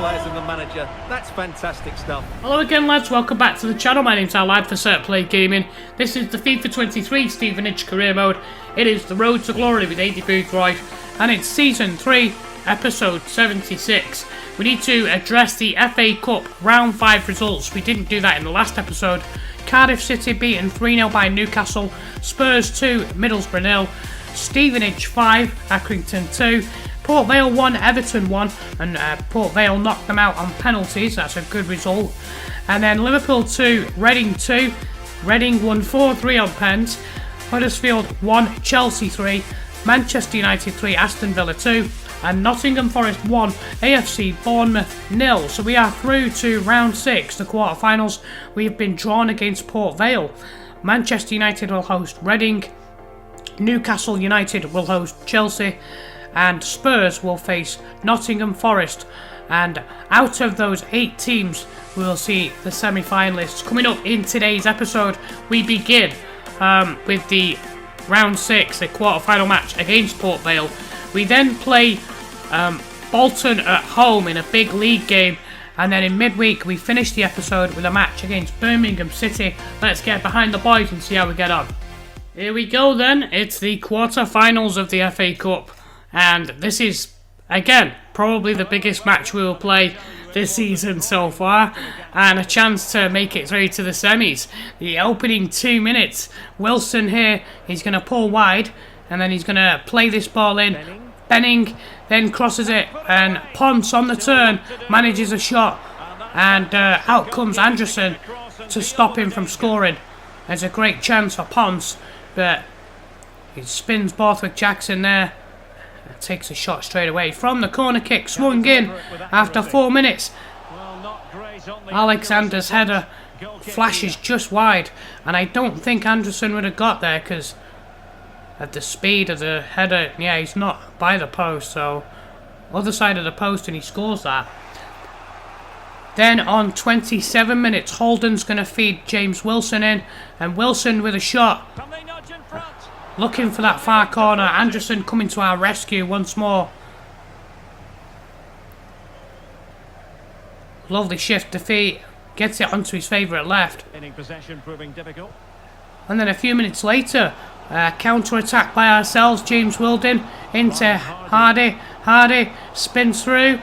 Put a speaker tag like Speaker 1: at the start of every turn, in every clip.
Speaker 1: players and the manager. That's fantastic stuff.
Speaker 2: Hello again, lads, welcome back to the channel. My name's Allied for Set Play Gaming. This is the FIFA 23 Stevenage career mode. It is the Road to Glory with Aidy Boothroyd, and it's Season 3, Episode 76. We need to address the FA Cup Round 5 results. We didn't do that in the last episode. Cardiff City beaten 3-0 by Newcastle, Spurs 2, Middlesbrough 0, Stevenage 5, Accrington 2, Port Vale 1, Everton 1, and Port Vale knocked them out on penalties. That's a good result. And then Liverpool 2, Reading 2, Reading won 4-3 on pens, Huddersfield 1, Chelsea 3, Manchester United 3, Aston Villa 2, and Nottingham Forest 1, AFC Bournemouth 0. So we are through to round 6, the quarterfinals. We have been drawn against Port Vale. Manchester United will host Reading, Newcastle United will host Chelsea, and Spurs will face Nottingham Forest. And out of those 8 teams, we will see the semi-finalists. Coming up in today's episode, we begin with the round 6, the quarter-final match against Port Vale. We then play Bolton at home in a big league game, and then in midweek we finish the episode with a match against Birmingham City. Let's get behind the boys and see how we get on. Here we go then, it's the quarter-finals of the FA Cup, and this is, again, probably the biggest match we will play this season so far, and a chance to make it through to the semis. The opening 2 minutes, Wilson here, he's going to pull wide, and then he's going to play this ball in. Benning then crosses it, and Ponce on the turn manages a shot, and out comes Anderson to stop him from scoring. There's a great chance for Ponce, but he spins Borthwick Jackson there, takes a shot straight away from the corner kick, swung in after 4 minutes. Alexander's header flashes just wide, and I don't think Anderson would have got there because at the speed of the header, yeah, he's not by the post, so other side of the post, and he scores that. Then on 27 minutes, Holden's going to feed James Wilson in, and Wilson with a shot, looking for that far corner. Anderson coming to our rescue once more. Lovely shift to feet, gets it onto his favourite left. And then a few minutes later, counter-attack by ourselves. James Wilden into Hardy. Hardy spins through.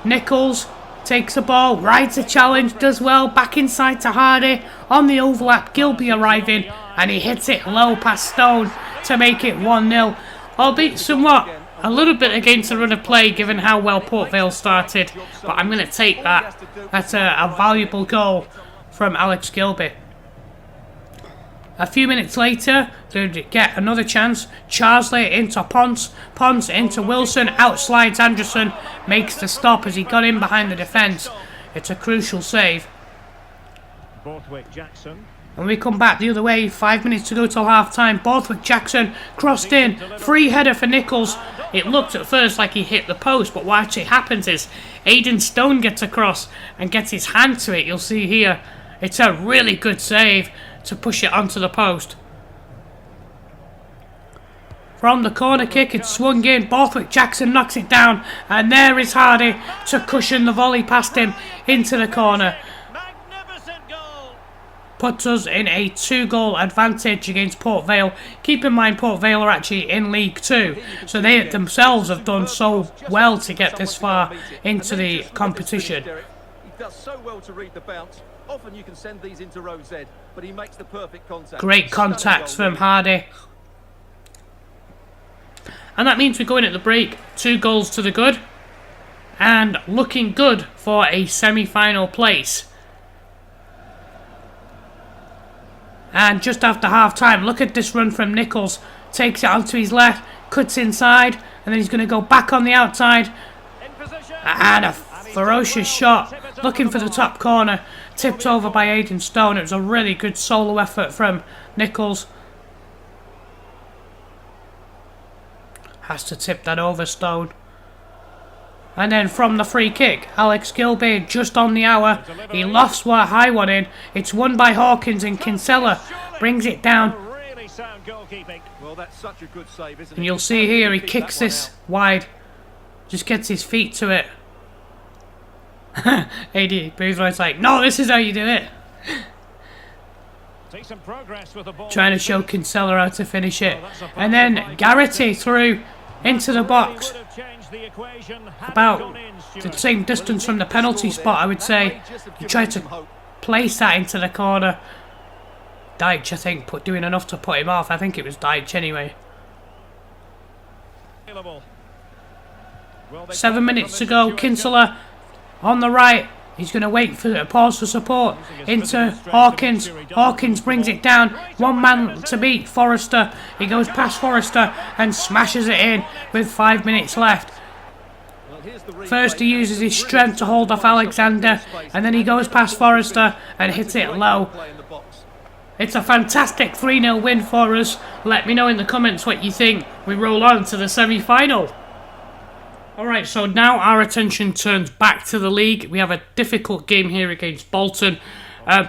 Speaker 2: Nichols takes the ball, rides the challenge, does well. Back inside to Hardy. On the overlap, Gilby arriving, and he hits it low past Stone to make it 1-0. Albeit somewhat a little bit against the run of play given how well Port Vale started. But I'm going to take that. That's a valuable goal from Alex Gilby. A few minutes later, they get another chance. Charsley into Ponce. Ponce into Wilson. Outslides Anderson. Makes the stop as he got in behind the defence. It's a crucial save.
Speaker 3: Borthwick Jackson.
Speaker 2: And we come back the other way. 5 minutes to go till half time. Borthwick Jackson crossed in. Free header for Nichols. It looked at first like he hit the post, but what actually happens is Aidan Stone gets across and gets his hand to it. You'll see here. It's a really good save to push it onto the post. From the corner kick, it's swung in. Borthwick Jackson knocks it down, and there is Hardy to cushion the volley past him into the corner. Puts us in a 2-goal advantage against Port Vale. Keep in mind, Port Vale are actually in League 2, so they themselves have done so well to get this far into the competition.
Speaker 1: He does so well to read the bounce. Often you can send these into row Z, but he makes the perfect contact.
Speaker 2: Great contacts from Hardy. And that means we're going at the break. 2 goals to the good. And looking good for a semi-final place. And just after half-time, look at this run from Nichols. Takes it onto his left, cuts inside, and then he's going to go back on the outside. And a ferocious shot, looking for the top corner, tipped over by Aidan Stone. It was a really good solo effort from Nichols. Has to tip that over, Stone. And then from the free kick, Alex Gilby just on the hour. He lofts a high one in. It's won by Hawkins, and Kinsella brings it down. And you'll see here he kicks this wide. Just gets his feet to it. Aidy Boothroyd's like, no, this is how you do it.
Speaker 3: Decent progress with the ball.
Speaker 2: Trying to show Kinsella how to finish it. And then Garrity through into the box. About the same distance from the penalty spot, I would say. He tried to place that into the corner. Deitch, I think, doing enough to put him off. I think it was Deitch anyway. 7 minutes to go. Kinsella on the right. He's going to wait for a pause for support into Hawkins. Hawkins brings it down. One man to beat, Forrester. He goes past Forrester and smashes it in with 5 minutes left. First he uses his strength to hold off Alexander, and then he goes past Forrester and hits it low. It's a fantastic 3-0 win for us. Let me know in the comments what you think. We roll on to the semi-final. Alright, so now our attention turns back to the league. We have a difficult game here against Bolton.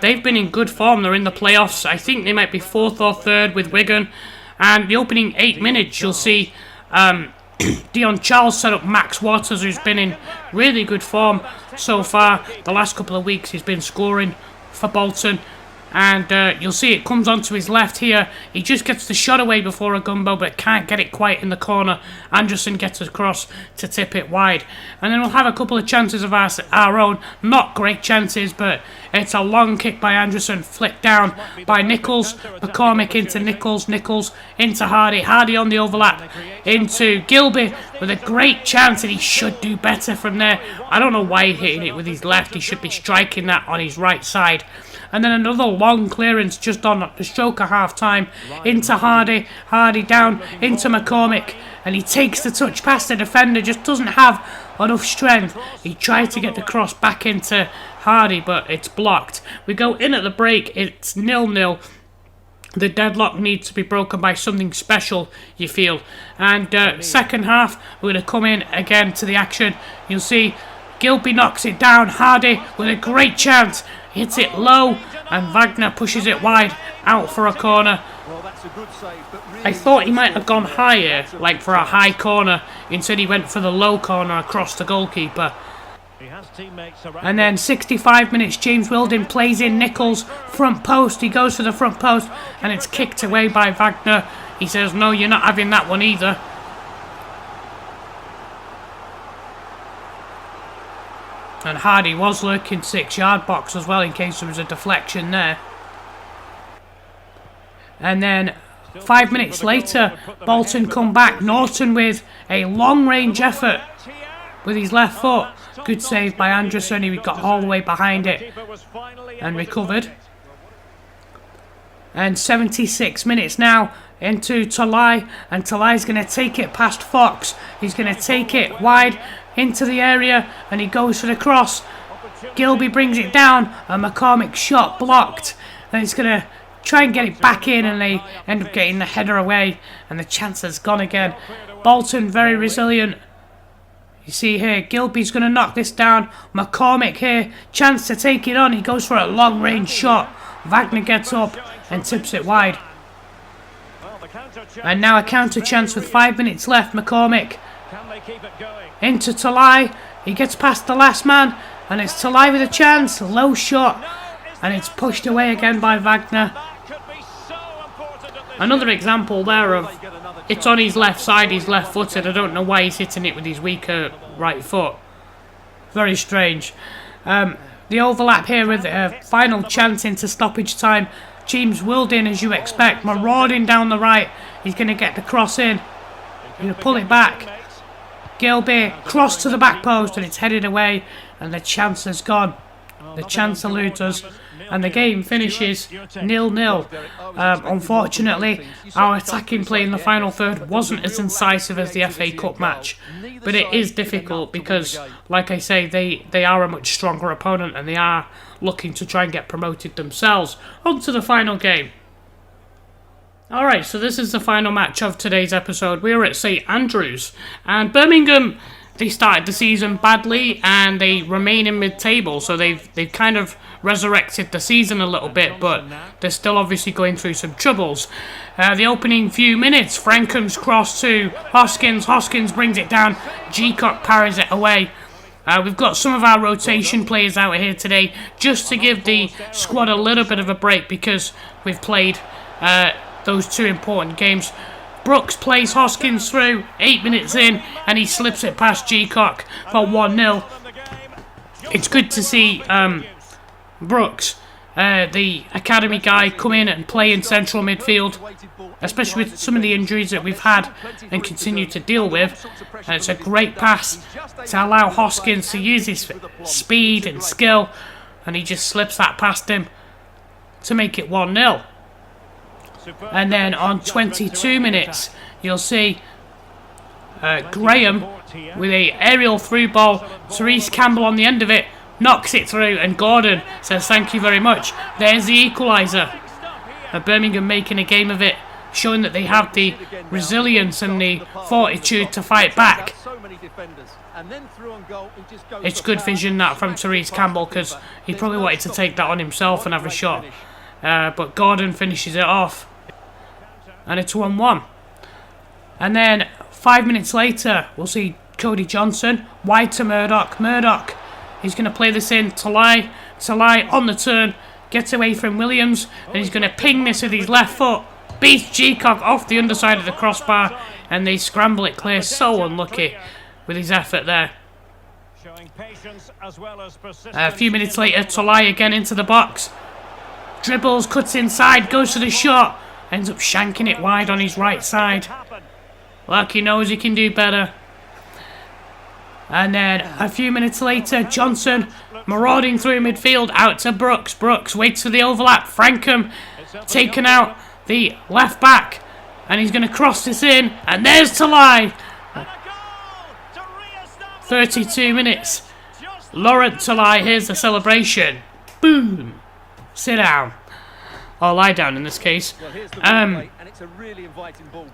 Speaker 2: They've been in good form. They're in the playoffs. I think they might be 4th or 3rd with Wigan. And the opening 8 minutes, you'll see Dion Charles set up Max Waters, who's been in really good form so far. The last couple of weeks he's been scoring for Bolton. And you'll see it comes onto his left here. He just gets the shot away before a gumbo, but can't get it quite in the corner. Anderson gets across to tip it wide. And then we'll have a couple of chances of our own. Not great chances, but it's a long kick by Anderson, flicked down by Nichols. McCormick into Nichols. Nichols into Hardy. Hardy on the overlap into Gilby with a great chance, and he should do better from there. I don't know why he's hitting it with his left. He should be striking that on his right side. And then another long clearance just on the stroke of half-time into Hardy. Hardy down into McCormick. And he takes the touch past the defender. Just doesn't have enough strength. He tried to get the cross back into Hardy, but it's blocked. We go in at the break. It's 0-0. The deadlock needs to be broken by something special, you feel. And second half, we're going to come in again to the action. You'll see Gilby knocks it down. Hardy with a great chance. Hits it low, and Wagner pushes it wide out for a corner. I thought he might have gone higher, like for a high corner. Instead he went for the low corner across the goalkeeper. And then 65 minutes, James Wilding plays in Nichols, front post. He goes for the front post, and it's kicked away by Wagner. He says, no, you're not having that one either. And Hardy was lurking 6-yard box as well in case there was a deflection there. And then 5 minutes later, Bolton come back. Norton with a long-range effort with his left foot. Good save by Anderson. He got all the way behind it and recovered. And 76 minutes now into Talai. And Talai's going to take it past Fox. He's going to take it wide into the area, and he goes for the cross. Gilby brings it down, and McCormick's shot blocked. And he's going to try and get it back in, and they end up getting the header away, and the chance has gone again. Bolton very resilient. You see here, Gilby's going to knock this down. McCormick here, chance to take it on. He goes for a long-range shot. Wagner gets up and tips it wide. And now a counter chance with 5 minutes left. McCormick into Talai. He gets past the last man, and it's Talai with a chance. Low shot, and it's pushed away again by Wagner. Another example there of it's on his left side. He's left-footed. I don't know why he's hitting it with his weaker right foot. Very strange. The overlap here with a final chance into stoppage time. James Wilding, as you expect, marauding down the right. He's going to get the cross in. He's going to pull it back. Gilby, cross to the back post, and it's headed away, and the chance has gone. The chance eludes us, and the game finishes 0-0. Unfortunately, our attacking play in the final third wasn't as incisive as the FA Cup match, but it is difficult because, like I say, they are a much stronger opponent, and they are looking to try and get promoted themselves. On to the final game. Alright, so this is the final match of today's episode. We're at St Andrews, and Birmingham, they started the season badly, and they remain in mid-table, so they've kind of resurrected the season a little bit, but they're still obviously going through some troubles. The opening few minutes, Franken's cross to Hoskins. Hoskins brings it down. G-Cock parries it away. We've got some of our rotation players out here today just to give the squad a little bit of a break because we've played those two important games. Brooks plays Hoskins through 8 minutes in and he slips it past G-Cock for 1-0. It's good to see Brooks, the academy guy, come in and play in central midfield, especially with some of the injuries that we've had and continue to deal with. And it's a great pass to allow Hoskins to use his speed and skill, and he just slips that past him to make it 1-0. And then on 22 minutes, you'll see Graham with a aerial through ball. Therese Campbell on the end of it knocks it through, and Gordon says thank you very much. There's the equaliser. Birmingham making a game of it, showing that they have the resilience and the fortitude to fight back. It's good vision that from Therese Campbell, because he probably wanted to take that on himself and have a shot. But Gordon finishes it off. And it's 1-1. And then 5 minutes later, we'll see Cody Johnson wide to Murdoch. Murdoch, he's going to play this in. Talai on the turn, gets away from Williams, and he's going to ping this with his left foot. Beats G-Cock off the underside of the crossbar, and they scramble it clear. So unlucky with his effort there. A few minutes later, Talai again into the box. Dribbles, cuts inside, goes to the shot. Ends up shanking it wide on his right side. Like he knows he can do better. And then a few minutes later, Johnson marauding through midfield out to Brooks. Brooks waits for the overlap. Frankham taken out the left back. And he's going to cross this in. And there's Talai. 32 minutes. Laurent Talai, here's the celebration. Boom. Sit down. Or lie down in this case.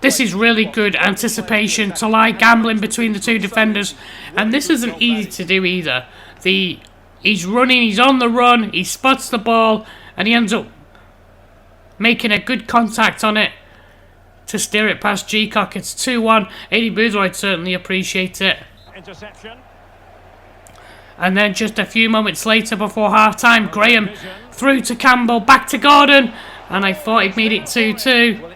Speaker 2: This is really good anticipation. Talai gambling between the two defenders. And this isn't easy to do either. He's running, he's on the run, he spots the ball, and he ends up making a good contact on it to steer it past G-Cock. It's 2-1. Aidy Boothroyd certainly appreciates it. Interception. And then just a few moments later before half-time, Graham through to Campbell, back to Gordon, and I thought he'd made it 2-2.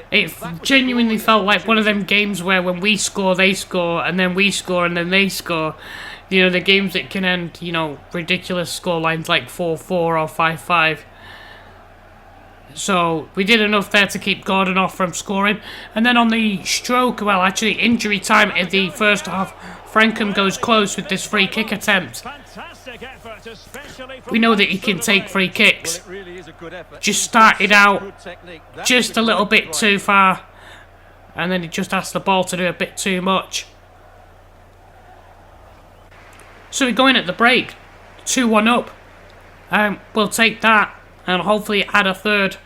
Speaker 2: It genuinely felt like one of them games where when we score, they score, and then we score, and then they score. You know, the games that can end, you know, ridiculous scorelines like 4-4 or 5-5. So we did enough there to keep Gordon off from scoring. And then on the stroke, well, actually injury time in the first half, Frankham goes close with this free kick attempt. We know that he can take free kicks. Just started out just a little bit too far, and then he just asked the ball to do a bit too much. So we're going at the break, 2-1 up. We'll take that and hopefully add a third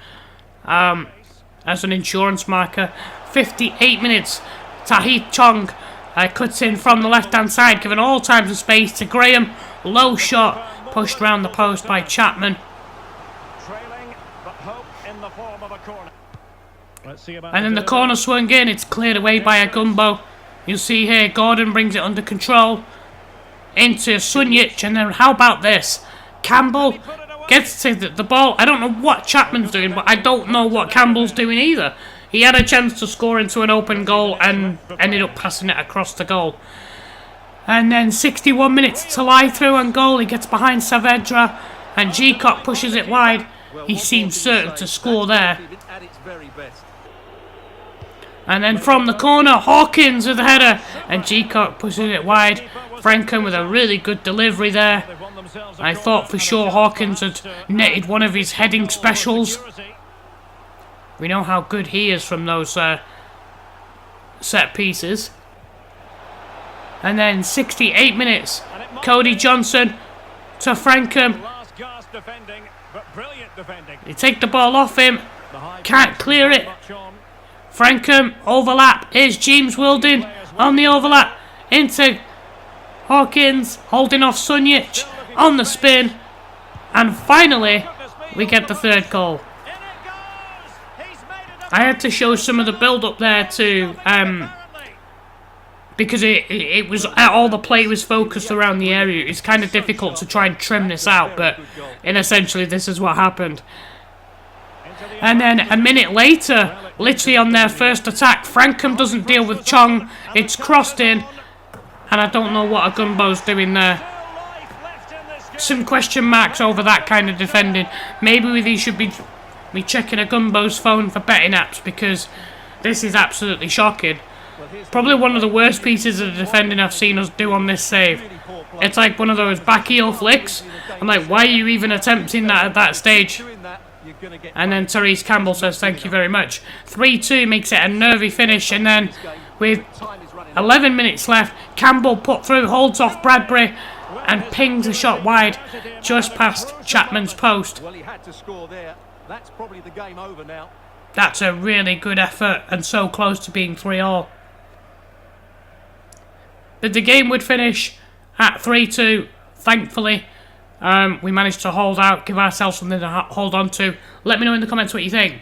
Speaker 2: as an insurance marker. 58 minutes, Tahith Chong cuts in from the left-hand side, giving all times of space to Graham. Low shot, pushed round the post by Chapman. And then the corner swung in, it's cleared away by a Gumbo. You'll see here, Gordon brings it under control into Sunjic, and then how about this? Campbell gets to the ball. I don't know what Chapman's doing, but I don't know what Campbell's doing either. He had a chance to score into an open goal and ended up passing it across the goal. And then 61 minutes to lie through on goal. He gets behind Saavedra and G-Cock pushes it wide. He seems certain to score there. And then from the corner, Hawkins with the header, and G-Cock pushes it wide. Frankham with a really good delivery there. I thought for sure Hawkins had netted one of his heading specials. We know how good he is from those set pieces. And then 68 minutes, Cody Johnson to Frankham. They take the ball off him, can't clear it. Frankham, overlap, here's James Wilding on the overlap, into Hawkins, holding off Sunjic, on the spin, and finally, we get the third goal. I had to show some of the build-up there to because it was all the play was focused around the area. It's kind of difficult to try and trim this out, but essentially this is what happened. And then a minute later, literally on their first attack, Frankham doesn't deal with Chong. It's crossed in, and I don't know what a Gumbo's doing there. Some question marks over that kind of defending. Maybe we should be checking a Gumbo's phone for betting apps, because this is absolutely shocking. Probably one of the worst pieces of defending I've seen us do on this save. It's like one of those back heel flicks. I'm like, why are you even attempting that at that stage? And then Therese Campbell says thank you very much. 3-2 makes it a nervy finish, and then with 11 minutes left, Campbell put through, holds off Bradbury and pings a shot wide just past Chapman's post.
Speaker 1: Well, he had to score there. That's probably the game over now.
Speaker 2: That's a really good effort and so close to being 3-3. But the game would finish at 3-2, thankfully. We managed to hold out, give ourselves something to hold on to. Let me know in the comments what you think.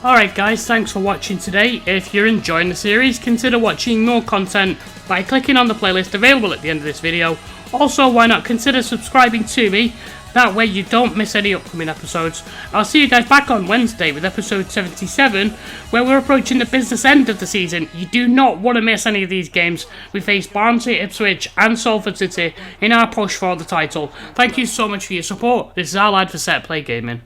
Speaker 2: Alright guys, thanks for watching today. If you're enjoying the series, consider watching more content by clicking on the playlist available at the end of this video. Also, why not consider subscribing to me? That way you don't miss any upcoming episodes. I'll see you guys back on Wednesday with episode 77, where we're approaching the business end of the season. You do not want to miss any of these games. We face Barnsley, Ipswich and Salford City in our push for the title. Thank you so much for your support. This is our lad for Set Play Gaming.